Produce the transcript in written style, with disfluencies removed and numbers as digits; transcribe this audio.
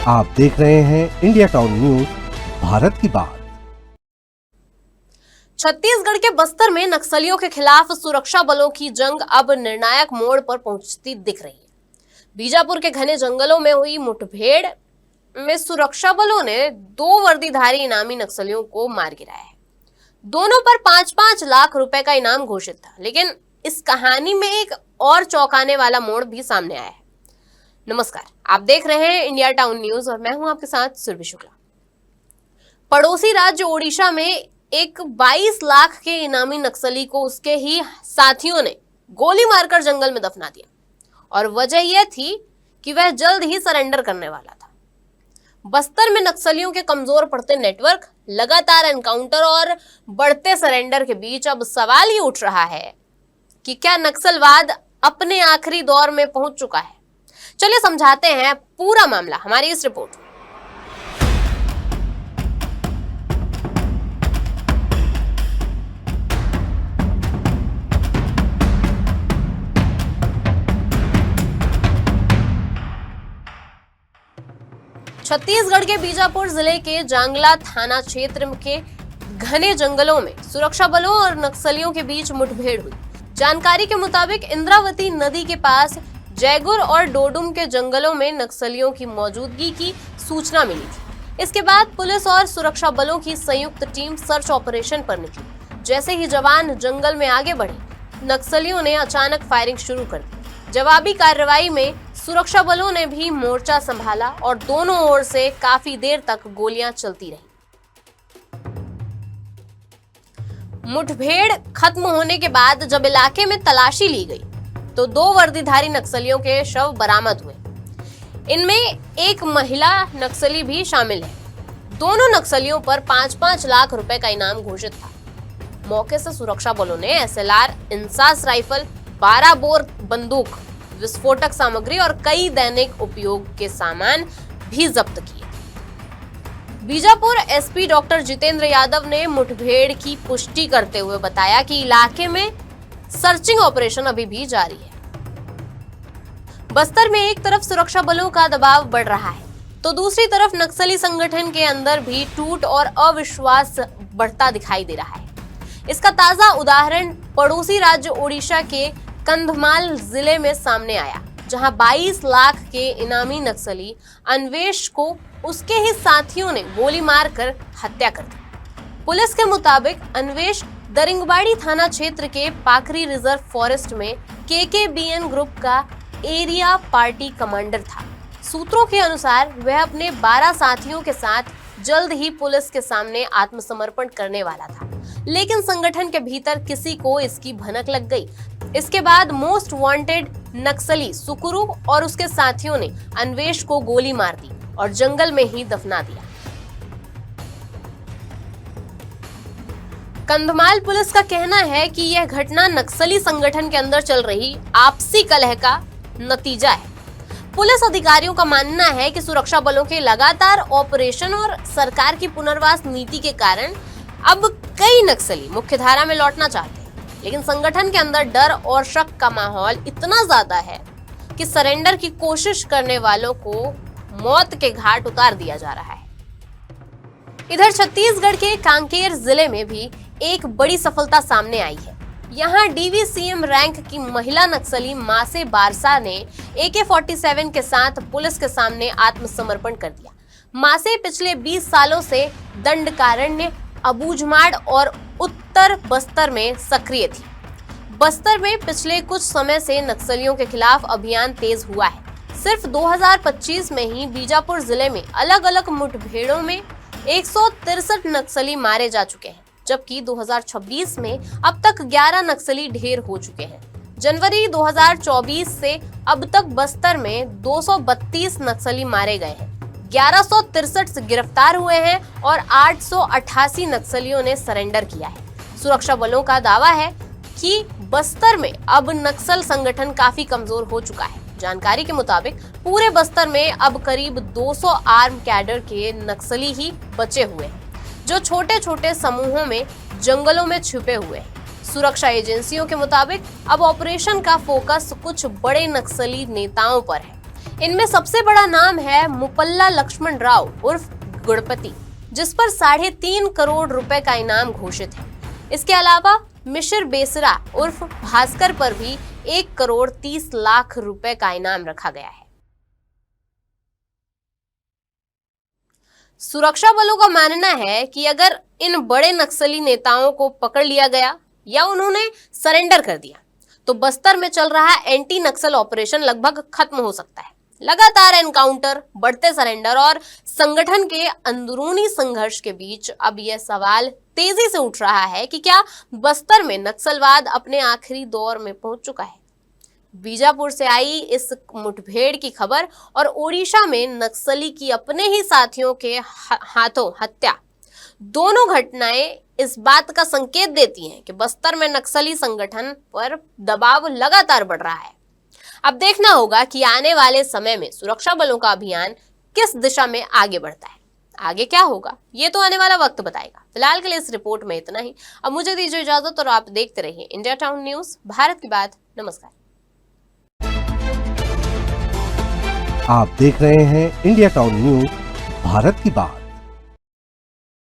आप देख रहे हैं इंडिया टाउन न्यूज, भारत की बात। छत्तीसगढ़ के बस्तर में नक्सलियों के खिलाफ सुरक्षा बलों की जंग अब निर्णायक मोड़ पर पहुंचती दिख रही है। बीजापुर के घने जंगलों में हुई मुठभेड़ में सुरक्षा बलों ने 2 वर्दीधारी इनामी नक्सलियों को मार गिराया है। दोनों पर 5-5 लाख रुपए का इनाम घोषित था, लेकिन इस कहानी में एक और चौंकाने वाला मोड़ भी सामने आया है। नमस्कार, आप देख रहे हैं इंडिया टाउन न्यूज और मैं हूं आपके साथ सुरभि शुक्ला। पड़ोसी राज्य ओडिशा में एक 22 लाख के इनामी नक्सली को उसके ही साथियों ने गोली मारकर जंगल में दफना दिया और वजह यह थी कि वह जल्द ही सरेंडर करने वाला था। बस्तर में नक्सलियों के कमजोर पड़ते नेटवर्क, लगातार एनकाउंटर और बढ़ते सरेंडर के बीच अब सवाल ये उठ रहा है कि क्या नक्सलवाद अपने आखिरी दौर में पहुंच चुका है। चलिए समझाते हैं पूरा मामला हमारी इस रिपोर्ट में। छत्तीसगढ़ के बीजापुर जिले के जांगला थाना क्षेत्र के घने जंगलों में सुरक्षा बलों और नक्सलियों के बीच मुठभेड़ हुई। जानकारी के मुताबिक इंद्रावती नदी के पास जयगुर और डोडुम के जंगलों में नक्सलियों की मौजूदगी की सूचना मिली थी। इसके बाद पुलिस और सुरक्षा बलों की संयुक्त टीम सर्च ऑपरेशन पर निकली। जैसे ही जवान जंगल में आगे बढ़े, नक्सलियों ने अचानक फायरिंग शुरू कर दी। जवाबी कार्रवाई में सुरक्षा बलों ने भी मोर्चा संभाला और दोनों ओर से काफी देर तक गोलियां चलती रही। मुठभेड़ खत्म होने के बाद जब इलाके में तलाशी ली गई तो 2 वर्दीधारी नक्सलियों के शव बरामद हुए। इनमें एक महिला नक्सली भी शामिल है। दोनों नक्सलियों पर 5-5 लाख रुपए का इनाम घोषित था। मौके से सुरक्षा बलों ने एसएलआर, इंसास राइफल, 12 बोर बंदूक, विस्फोटक सामग्री और कई दैनिक उपयोग के सामान भी जब्त किए। बीजापुर एसपी डॉक्टर जितेंद्र यादव ने मुठभेड़ की पुष्टि करते हुए बताया कि इलाके में सर्चिंग ऑपरेशन अभी भी जारी है। बस्तर में एक तरफ सुरक्षा बलों का दबाव बढ़ रहा है तो दूसरी तरफ नक्सली संगठन के अंदर भी टूट और अविश्वास बढ़ता दिखाई दे रहा है। इसका ताजा उदाहरण पड़ोसी राज्य ओडिशा के कंधमाल जिले में सामने आया, जहां 22 लाख के इनामी नक्सली अन्वेश को उसके ही साथियों ने गोली मारकर हत्या कर दी। पुलिस के मुताबिक अन्वेश दरिंगबाड़ी थाना क्षेत्र के पाखरी रिजर्व फॉरेस्ट में केकेबीएन ग्रुप का एरिया पार्टी कमांडर था। सूत्रों के अनुसार वह अपने 12 साथियों के साथ जल्द ही पुलिस के सामने आत्मसमर्पण करने वाला था, लेकिन संगठन के भीतर किसी को इसकी भनक लग गई। इसके बाद मोस्ट वांटेड नक्सली सुकुरु और उसके साथियों ने अन्वेश को गोली मार दी और जंगल में ही दफना दिया। कंधमाल पुलिस का कहना है कि यह घटना नक्सली संगठन के अंदर चल रही आपसी कलह का नतीजा है। पुलिस अधिकारियों का मानना है कि सुरक्षा बलों के लगातार ऑपरेशन और सरकार की पुनर्वास नीति के कारण अब कई नक्सली मुख्यधारा में लौटना चाहते हैं, लेकिन संगठन के अंदर डर और शक का माहौल इतना ज्यादा है कि सरेंडर की कोशिश करने वालों को मौत के घाट उतार दिया जा रहा है। इधर छत्तीसगढ़ के कांकेर जिले में भी एक बड़ी सफलता सामने आई है। यहाँ डीवीसीएम रैंक की महिला नक्सली मासे बारसा ने AK-47 के साथ पुलिस के सामने आत्मसमर्पण कर दिया। मासे पिछले 20 सालों से दंडकारण्य, अबूझमाड़ और उत्तर बस्तर में सक्रिय थी। बस्तर में पिछले कुछ समय से नक्सलियों के खिलाफ अभियान तेज हुआ है। सिर्फ 2025 में ही बीजापुर जिले में अलग अलग मुठभेड़ों में 163 नक्सली मारे जा चुके हैं, जबकि 2026 में अब तक 11 नक्सली ढेर हो चुके हैं। जनवरी 2024 से अब तक बस्तर में 232 नक्सली मारे गए हैं, 1163 गिरफ्तार हुए हैं और 888 नक्सलियों ने सरेंडर किया है। सुरक्षा बलों का दावा है कि बस्तर में अब नक्सल संगठन काफी कमजोर हो चुका है। जानकारी के मुताबिक पूरे बस्तर में अब करीब 200 आर्म कैडर के नक्सली ही बचे हुए हैं, जो छोटे छोटे समूहों में जंगलों में छुपे हुए हैं। सुरक्षा एजेंसियों के मुताबिक अब ऑपरेशन का फोकस कुछ बड़े नक्सली नेताओं पर है इनमें सबसे बड़ा नाम है मुपल्ला लक्ष्मण राव उर्फ गुणपति, जिस पर 3.5 करोड़ रुपए का इनाम घोषित है। इसके अलावा मिशिर बेसरा उर्फ भास्कर पर भी 1 करोड़ 30 लाख रुपए का इनाम रखा गया है। सुरक्षा बलों का मानना है कि अगर इन बड़े नक्सली नेताओं को पकड़ लिया गया या उन्होंने सरेंडर कर दिया तो बस्तर में चल रहा एंटी नक्सल ऑपरेशन लगभग खत्म हो सकता है। लगातार एनकाउंटर, बढ़ते सरेंडर और संगठन के अंदरूनी संघर्ष के बीच अब यह सवाल तेजी से उठ रहा है कि क्या बस्तर में नक्सलवाद अपने आखिरी दौर में पहुंच चुका है। बीजापुर से आई इस मुठभेड़ की खबर और ओडिशा में नक्सली की अपने ही साथियों के हाथों हत्या, दोनों घटनाएं इस बात का संकेत देती हैं कि बस्तर में नक्सली संगठन पर दबाव लगातार बढ़ रहा है। अब देखना होगा कि आने वाले समय में सुरक्षा बलों का अभियान किस दिशा में आगे बढ़ता है। आगे क्या होगा ये तो आने वाला वक्त बताएगा। फिलहाल के लिए इस रिपोर्ट में इतना ही। अब मुझे दीजिए इजाजत और आप देखते रहिए इंडिया टाउन न्यूज, भारत की बात। नमस्कार। आप देख रहे हैं इंडिया टाउन न्यूज, भारत की बात।